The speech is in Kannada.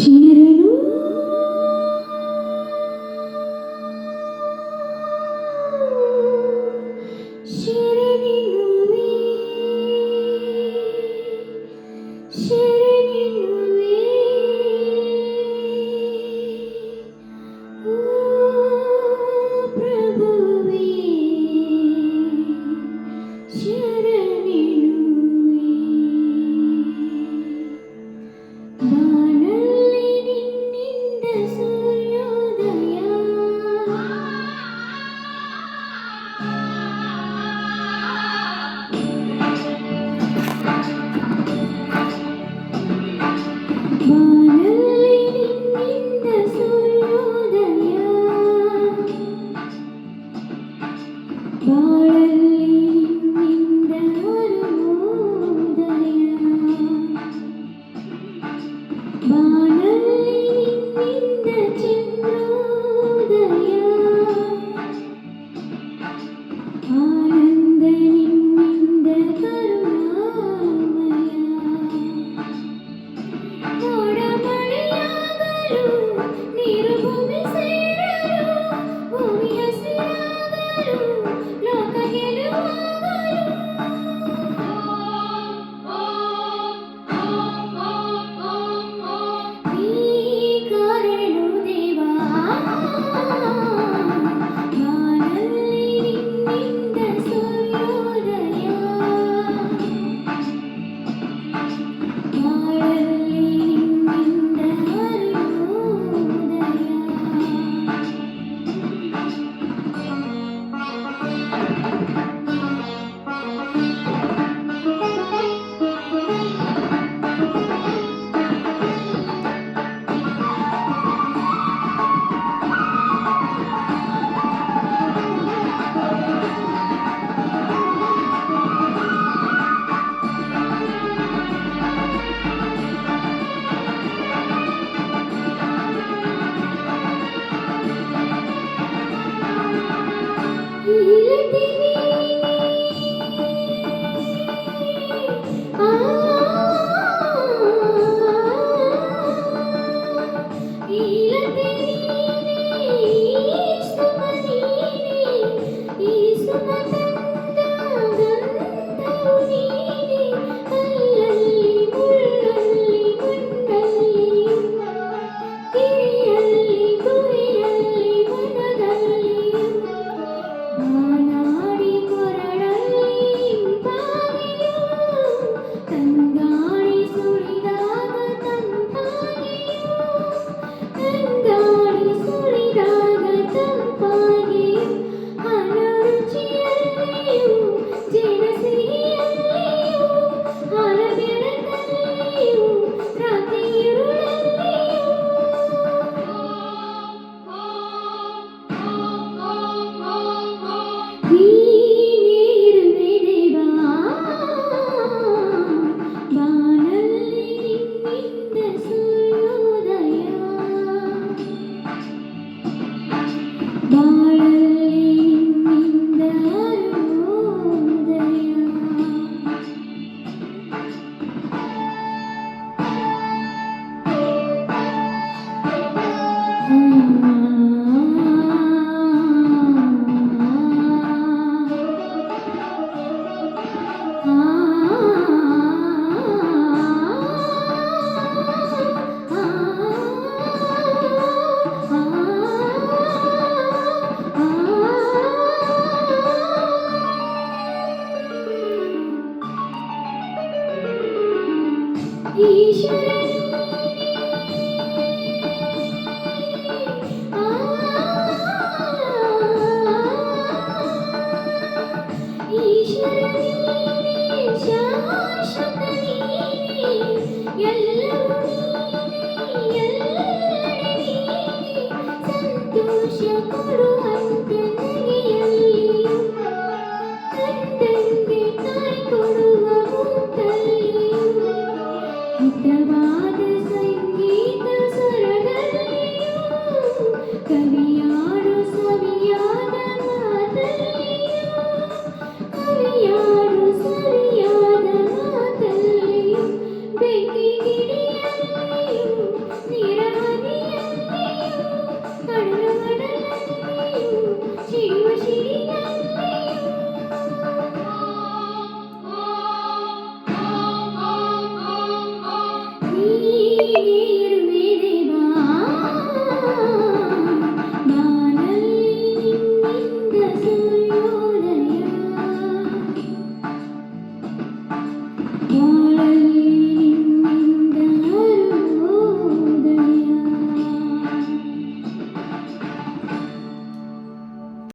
ಶರಣು ಶರಣೆನುವೆ ಶರಣೆನುವೆ ಓ ಪ್ರಭುವೇ ಶರಣೆನುವೆ ಬಾನಲ್ಲಿ ನಿನ್ನಿಂದ ಸೂರ್ಯೋದಯ ಬಾನಲ್ಲಿ ನಿನ್ನಿಂದ ಸೂರ್ಯೋದಯ ಬಾಳಲ್ಲಿ ನಿನ್ನಿಂದ ಅರುಣೋದಯ ಬಾನಲ್ಲಿ ನಿನ್ನಿಂದ ಚಂದ್ರೋದಯ ಆನಂದ ನಿನ್ನಿಂದ ಕರುಣಾಮಯ ಮೋಡ ಮಳೆಯಾಗಲು ನೀರು ಭೂಮಿ ಸೇರಲು ಭೂಮಿ ಹಸಿರಾಗಲು ಲೋಕ ಗೆಲುವಾಗಲು ನೀ ಕಾರಣು ದೇವಾ ಬಾನಲ್ಲಿ ನಿನ್ನಿಂದ ಸೂರ್ಯೋದಯ ಬಾಳಲ್ಲಿ ನಿನ್ನಿಂದ ಅರುಣೋದಯ ಈಲತಿ ನೀನೇ ಆ ಈಲತಿ ನೀನೇ ಸುಮ ನೀನೇ ಈ ಸುಮ ತಂದ ಗಂಧವು ನೀನೇ ಕಲ್ಲಲ್ಲಿ ಮುಳ್ಳಲ್ಲಿ ಮಣ್ಣಲ್ಲಿ ಗಿರಿಯಲ್ಲಿ ಗುರಿಯಲ್ಲಿ ಮನದಲ್ಲಿ ಮಾನಾಡಿ ಕೊರಳಲ್ಲಿ ಇಂಪಾಗಿಯು ತಂಗಾಳಿ ಸುಳಿದಾಗ ತಂಪಾಗಿಯು ತಂಗಾಳಿ ಸುಳಿದಾಗ ತಂಪಾಗಿಯು ಅನುರುಚಿಯಲ್ಲಿಯೂ ಜೇನಸಿಹಿಯಲ್ಲಿಯೂ ಹಾಲ ಬೆಳಕಲ್ಲಿಯೂ ರಾತ್ರಿ ഇരുಳಲ್ಲಿಯೂ ನೀನೇ ಇರುವೆ ದೇವಾ ಬಾನಲ್ಲಿ ನಿನ್ನಿಂದ ಸೂರ್ಯೋದಯ ಬಾಳಲ್ಲಿ ನಿನ್ನಿಂದ ಅರುಣೋದಯ ಈಶ್ವರ ಈಶ್ವರ ನೀನೇ ಶಾಶ್ವತ ನೀನೇ ಎಲ್ಲ